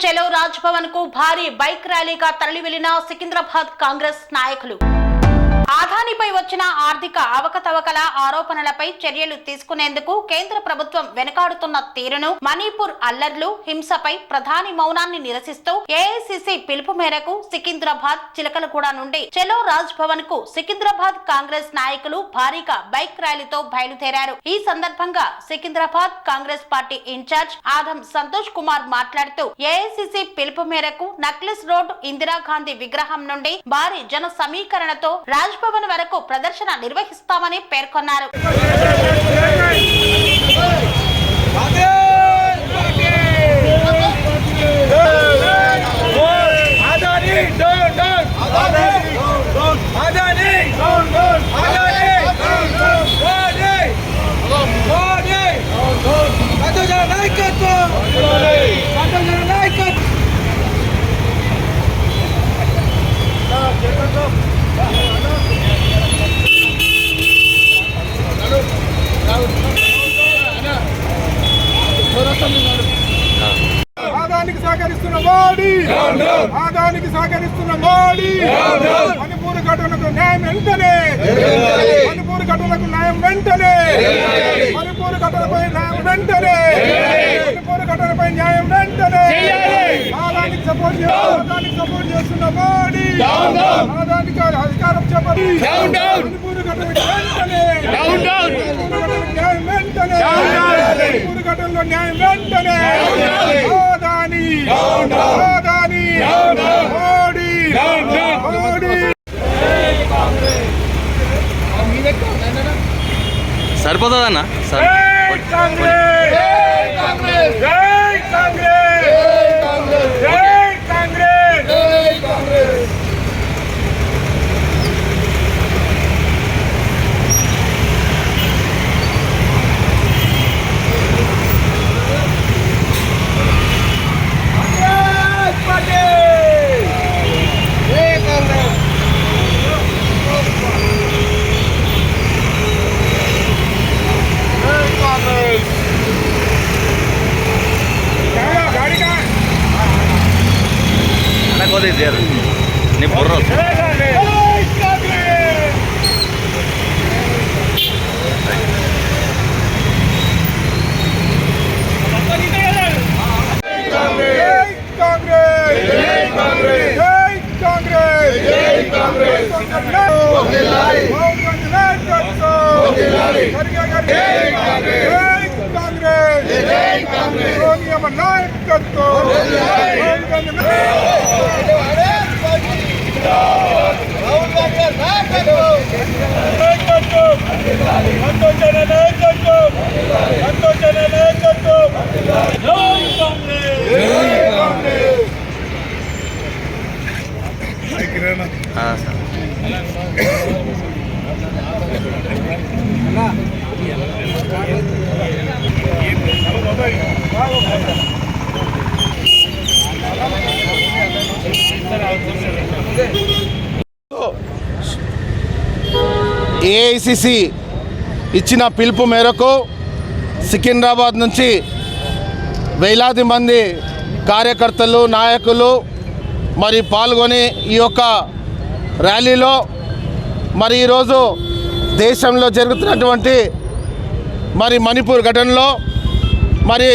చెలో రాజ్ భవన్ కు భారీ బైక్ ర్యాలీగా తరలి వెళ్లిన సికింద్రాబాద్ కాంగ్రెస్ నాయకులు ఆదానిపై వచ్చిన ఆర్థిక అవకతవకల ఆరోపణలపై చర్యలు తీసుకునేందుకు కేంద్ర ప్రభుత్వం వెనకాడుతున్న తీరును, మణిపూర్ అల్లర్లు, హింసపై ప్రధాని మౌనాన్ని నిరసిస్తూ ఏఐసిసి పిలుపు మేరకు సికింద్రాబాద్ చిలకలగూడ నుండి చెలో రాజ్ భవన్ కు సికింద్రాబాద్ కాంగ్రెస్ నాయకులు భారీగా బైక్ ర్యాలీతో బయలుదేరారు. ఈ సందర్భంగా సికింద్రాబాద్ కాంగ్రెస్ పార్టీ ఇన్ఛార్జ్ ఆదం సంతోష్ కుమార్ మాట్లాడుతూ ఏఐసిసి పిలుపు మేరకు నక్లెస్ రోడ్ ఇందిరాగాంధీ విగ్రహం నుండి భారీ జన సమీకరణతో రాజ్ భవన్ వరకు ప్రదర్శన నిర్వహిస్తామని పేర్కొన్నారు. ఆదానికి సహకరిస్తున్న మోడీ మణిపూర్ ఘటనకు న్యాయం వెంటనే, మణిపూర్ ఘటనకు న్యాయం వెంటనే, మణిపూర్ ఘటనపై న్యాయం వెంటనే, మణిపూర్ ఘటనపై న్యాయం వెంటనే. ఆదానికి సపోర్ట్ చేస్తున్న మోడీ ఆదానికి అధికారం చెప్పండి. మణిపూర్ ఘటనకు వెంటనే, న్యాయం వెంటనే, మణిపూర్ ఘటనలో న్యాయం వెంటనే. ఆదాని ఆదాని మోడీ మోడీ. సరిపోతుందన్నా సార్. కాంగ్రెస్ జై కాంగ్రెస్ జై కాంగ్రెస్ జై కాంగ్రెస్. నీ బుర్ర ఏఐసిసి ఇచ్చిన పిలుపు మేరకు సికింద్రాబాద్ నుంచి వేలాది మంది కార్యకర్తలు, నాయకులు మరి పాల్గొని ఈ యొక్క ర్యాలీలో మరి ఈరోజు దేశంలో జరుగుతున్నటువంటి మరి మణిపూర్ ఘటనలో మరి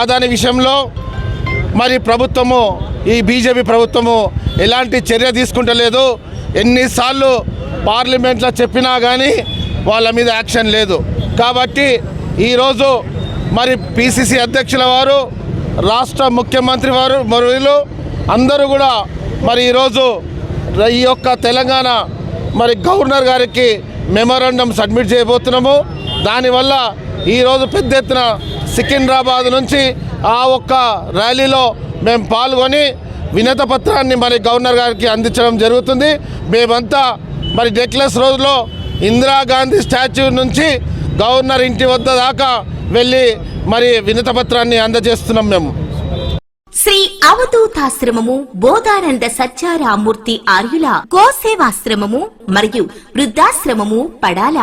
ఆదాని విషయంలో మరి ప్రభుత్వము, ఈ బీజేపీ ప్రభుత్వము ఎలాంటి చర్య తీసుకుంటలేదు. ఎన్నిసార్లు పార్లమెంట్లో చెప్పినా కానీ వాళ్ళ మీద యాక్షన్ లేదు. కాబట్టి ఈరోజు మరి పిసిసి అధ్యక్షుల వారు, రాష్ట్ర ముఖ్యమంత్రి వారు మరియు అందరూ కూడా మరి ఈరోజు ఈ యొక్క తెలంగాణ మరి గవర్నర్ గారికి మెమోరాండం సబ్మిట్ చేయబోతున్నాము. దానివల్ల ఈరోజు పెద్ద ఎత్తున సికింద్రాబాద్ నుంచి ఆ ఒక్క ర్యాలీలో మేము పాల్గొని వినతి పత్రాన్ని మరి గవర్నర్ గారికి అందించడం జరుగుతుంది. మేమంతా మరి నెక్లెస్ రోడ్లో ఇందిరాగాంధీ స్టాచ్యూ నుంచి గవర్నర్ ఇంటి వద్ద దాకా వెళ్ళి మరి వినతి పత్రాన్ని అందజేస్తున్నాం. మేము శ్రీ అవధూతాశ్రమము, బోధానంద సత్యారామూర్తి ఆర్యుల గోసేవాశ్రమము మరియు వృద్ధాశ్రమము పడాల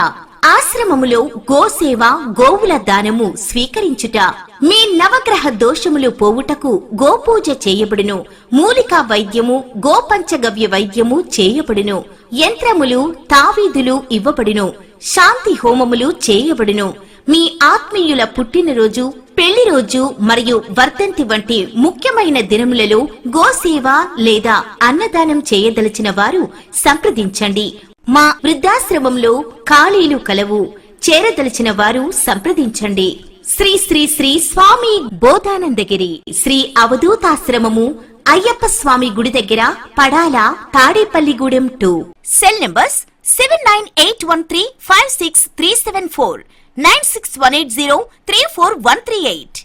ఆశ్రమములో గోసేవ గోవుల దానము స్వీకరించుట మీ నవగ్రహ దోషములు పోవుటకు గోపూజ చేయబడును. మూలికా వైద్యము గోపంచగవ్య వైద్యము చేయబడును. యంత్రములు తావీదులు ఇవ్వబడును. శాంతి హోమములు చేయబడును. మీ ఆత్మీయుల పుట్టినరోజు, పెళ్లి రోజు మరియు వర్ధంతి వంటి ముఖ్యమైన దినములలో గోసేవ లేదా అన్నదానం చేయదలిచిన వారు సంప్రదించండి. మా వృద్ధాశ్రమంలో ఖాళీలు కలవు. చేరదలిచిన వారు సంప్రదించండి. శ్రీ శ్రీ శ్రీ స్వామి బోధానందగిరి శ్రీ అవధూతాశ్రమము, అయ్యప్ప స్వామి గుడి దగ్గర, పడాల, తాడేపల్లిగూడెం 2. Cell numbers 7981356374, 96180341138.